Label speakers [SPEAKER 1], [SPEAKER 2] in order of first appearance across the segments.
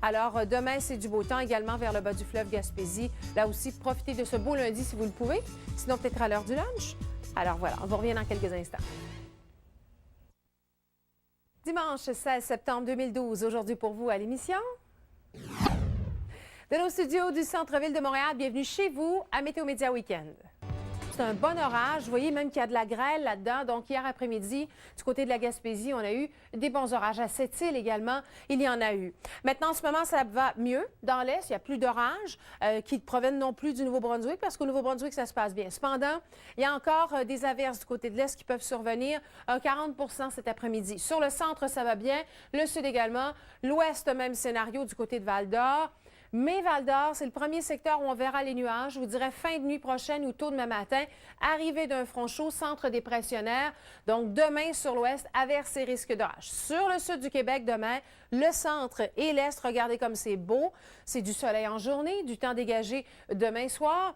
[SPEAKER 1] Alors, demain, c'est du beau temps également vers le bas du fleuve Gaspésie. Là aussi, profitez de ce beau lundi si vous le pouvez. Sinon, peut-être à l'heure du lunch. Alors voilà, on vous revient dans quelques instants. Dimanche 16 septembre 2012, aujourd'hui pour vous à l'émission. De nos studios du centre-ville de Montréal, bienvenue chez vous à Météo Média Week-end. C'est un bon orage. Vous voyez même qu'il y a de la grêle là-dedans. Donc, hier après-midi, du côté de la Gaspésie, on a eu des bons orages. À Sept-Îles également, il y en a eu. Maintenant, en ce moment, ça va mieux. Dans l'Est, il n'y a plus d'orages qui proviennent non plus du Nouveau-Brunswick parce qu'au Nouveau-Brunswick, ça se passe bien. Cependant, il y a encore des averses du côté de l'Est qui peuvent survenir. 40 cet après-midi. Sur le centre, ça va bien. Le Sud également. L'Ouest, même scénario du côté de Val-d'Or. Mais Val-d'Or, c'est le premier secteur où on verra les nuages. Je vous dirais fin de nuit prochaine ou tôt demain matin, arrivée d'un front chaud, centre dépressionnaire. Donc demain sur l'ouest, averses et risques d'orage. Sur le sud du Québec demain, le centre et l'est, regardez comme c'est beau. C'est du soleil en journée, du temps dégagé demain soir.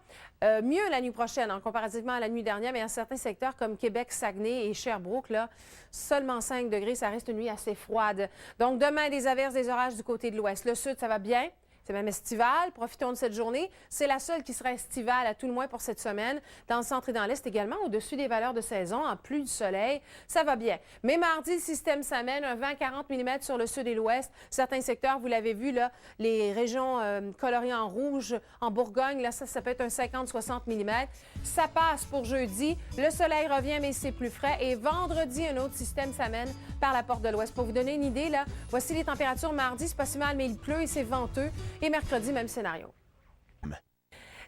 [SPEAKER 1] Mieux la nuit prochaine en comparativement à la nuit dernière, mais en certains secteurs comme Québec, Saguenay et Sherbrooke, là, seulement 5 degrés, ça reste une nuit assez froide. Donc demain, des averses, des orages du côté de l'ouest. Le sud, ça va bien. C'est même estival. Profitons de cette journée. C'est la seule qui sera estivale à tout le moins pour cette semaine. Dans le centre et dans l'est également, au-dessus des valeurs de saison, en plus du soleil, ça va bien. Mais mardi, le système s'amène, un 20-40 mm sur le sud et l'ouest. Certains secteurs, vous l'avez vu, là, les régions colorées en rouge, en Bourgogne, là, ça peut être un 50-60 mm. Ça passe pour jeudi. Le soleil revient, mais c'est plus frais. Et vendredi, un autre système s'amène par la porte de l'ouest. Pour vous donner une idée, là, voici les températures mardi. C'est pas si mal, mais il pleut et c'est venteux. Et mercredi, même scénario.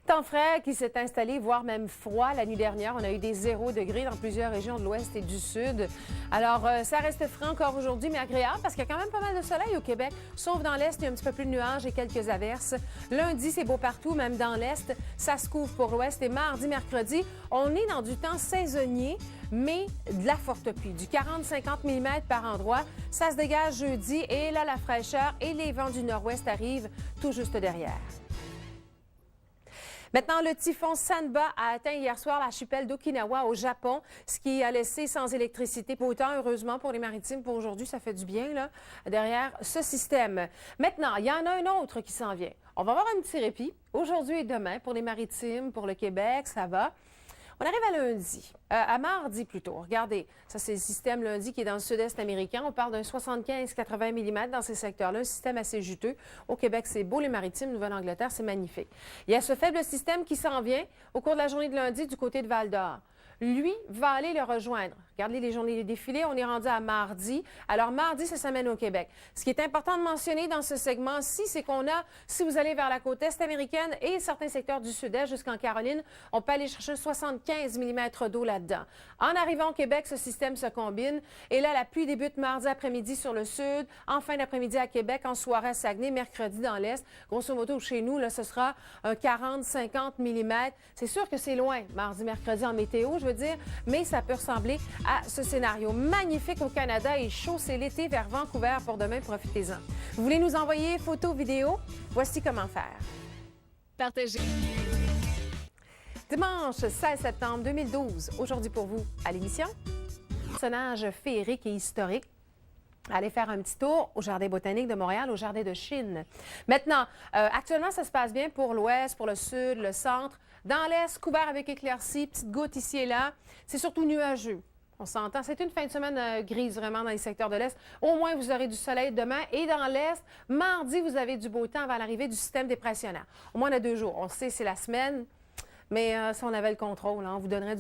[SPEAKER 1] Temps frais qui s'est installé, voire même froid. La nuit dernière, on a eu des 0 degrés dans plusieurs régions de l'ouest et du sud. Alors, ça reste frais encore aujourd'hui, mais agréable parce qu'il y a quand même pas mal de soleil au Québec. Sauf dans l'est, il y a un petit peu plus de nuages et quelques averses. Lundi, c'est beau partout, même dans l'est. Ça se couvre pour l'ouest. Et mardi, mercredi, on est dans du temps saisonnier, mais de la forte pluie. Du 40-50 mm par endroit. Ça se dégage jeudi et là, la fraîcheur et les vents du nord-ouest arrivent tout juste derrière. Maintenant, le typhon Sanba a atteint hier soir l'archipel d'Okinawa au Japon, ce qui a laissé sans électricité. Beau temps, heureusement, pour les maritimes. Pour aujourd'hui, ça fait du bien, là, derrière ce système. Maintenant, il y en a un autre qui s'en vient. On va avoir un petit répit aujourd'hui et demain pour les maritimes, pour le Québec, ça va. On arrive à lundi, à mardi plutôt. Regardez, ça c'est le système lundi qui est dans le sud-est américain. On parle d'un 75-80 mm dans ces secteurs-là, un système assez juteux. Au Québec, c'est beau, les maritimes, Nouvelle-Angleterre, c'est magnifique. Il y a ce faible système qui s'en vient au cours de la journée de lundi du côté de Val-d'Or. Lui va aller le rejoindre. Regardez les journées défilées, on est rendu à mardi. Alors, mardi, ça s'amène au Québec. Ce qui est important de mentionner dans ce segment-ci, c'est qu'on a, si vous allez vers la côte est américaine et certains secteurs du sud-est jusqu'en Caroline, on peut aller chercher 75 mm d'eau là-dedans. En arrivant au Québec, ce système se combine. Et là, la pluie débute mardi après-midi sur le sud, en fin d'après-midi à Québec, en soirée à Saguenay, mercredi dans l'est. Grosso modo, chez nous, là, ce sera un 40-50 mm. C'est sûr que c'est loin, mardi, mercredi en météo, je veux dire, mais ça peut ressembler à ce scénario magnifique au Canada et chaud, c'est l'été vers Vancouver pour demain, profitez-en. Vous voulez nous envoyer photos, vidéos? Voici comment faire.
[SPEAKER 2] Partagez.
[SPEAKER 1] Dimanche 16 septembre 2012, aujourd'hui pour vous à l'émission. Personnage féerique et historique. Allez faire un petit tour au Jardin botanique de Montréal, au Jardin de Chine. Maintenant, actuellement, ça se passe bien pour l'ouest, pour le sud, le centre. Dans l'est, couvert avec éclaircies, petites gouttes ici et là. C'est surtout nuageux. On s'entend. C'est une fin de semaine grise vraiment dans les secteurs de l'est. Au moins, vous aurez du soleil demain. Et dans l'est, mardi, vous avez du beau temps avant l'arrivée du système dépressionnaire. Au moins, on a 2 jours. On sait, c'est la semaine. Mais si on avait le contrôle, hein, on vous donnerait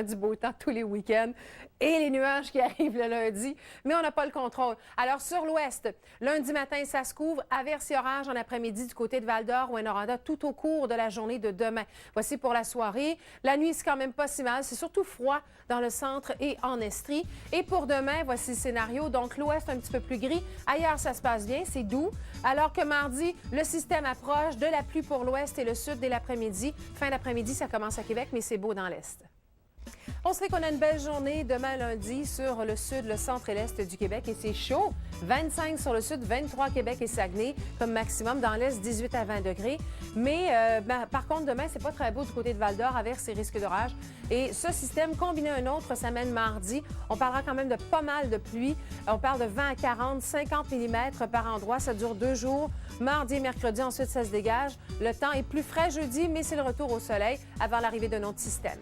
[SPEAKER 1] du beau temps tous les week-ends et les nuages qui arrivent le lundi, mais on n'a pas le contrôle. Alors, sur l'ouest, lundi matin, ça se couvre, averses et orages en après-midi du côté de Val-d'Or ou Noranda tout au cours de la journée de demain. Voici pour la soirée. La nuit, c'est quand même pas si mal. C'est surtout froid dans le centre et en Estrie. Et pour demain, voici le scénario. Donc, l'ouest, un petit peu plus gris. Ailleurs, ça se passe bien, c'est doux. Alors que mardi, le système approche de la pluie pour l'ouest et le sud dès l'après-midi. Fin d'après-midi, ça commence à Québec, mais c'est beau dans l'est. On sait qu'on a une belle journée demain lundi sur le sud, le centre et l'est du Québec et c'est chaud. 25 sur le sud, 23 à Québec et Saguenay comme maximum. Dans l'est, 18 à 20 degrés. Mais par contre, demain, c'est pas très beau du côté de Val-d'Or, averses et risques d'orage. Et ce système, combiné à un autre, s'amène mardi. On parlera quand même de pas mal de pluie. On parle de 20 à 40, 50 mm par endroit. Ça dure 2 jours. Mardi et mercredi, ensuite, ça se dégage. Le temps est plus frais jeudi, mais c'est le retour au soleil avant l'arrivée d'un autre système.